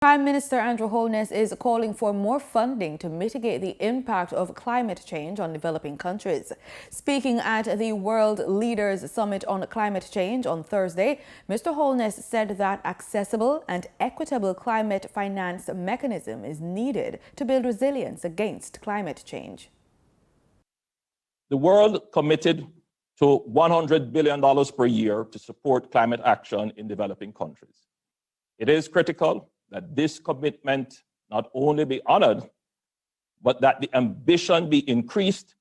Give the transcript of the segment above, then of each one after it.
Prime Minister Andrew Holness is calling for more funding to mitigate the impact of climate change on developing countries. Speaking at the World Leaders Summit on Climate Change on Thursday, Mr. Holness said that accessible and equitable climate finance mechanism is needed to build resilience against climate change. The world committed to $100 billion per year to support climate action in developing countries. It is critical that this commitment not only be honored, but that the ambition be increased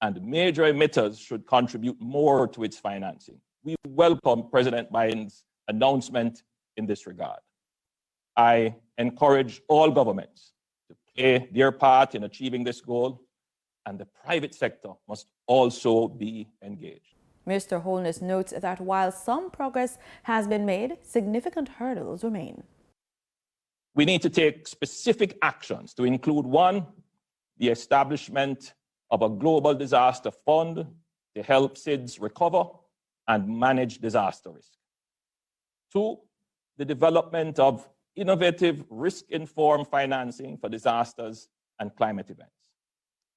and major emitters should contribute more to its financing. We welcome President Biden's announcement in this regard. I encourage all governments to play their part in achieving this goal, and the private sector must also be engaged. Mr. Holness notes that while some progress has been made, significant hurdles remain. We need to take specific actions to include: one, the establishment of a global disaster fund to help SIDS recover and manage disaster risk. Two, the development of innovative risk-informed financing for disasters and climate events.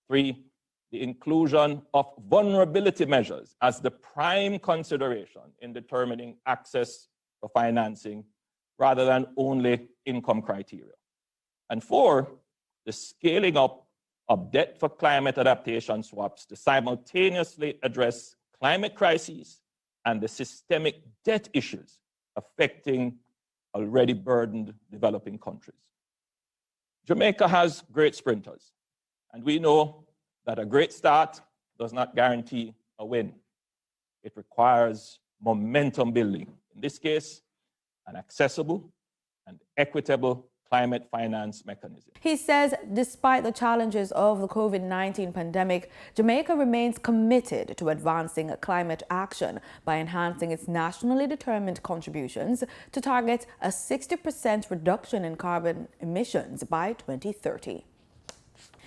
Three, the inclusion of vulnerability measures as the prime consideration in determining access for financing rather than only income criteria. And four, the scaling up of debt for climate adaptation swaps to simultaneously address climate crises and the systemic debt issues affecting already burdened developing countries. Jamaica has great sprinters, and we know that a great start does not guarantee a win. It requires momentum building. In this case, an accessible and equitable climate finance mechanism. He says despite the challenges of the COVID-19 pandemic, Jamaica remains committed to advancing climate action by enhancing its nationally determined contributions to target a 60% reduction in carbon emissions by 2030.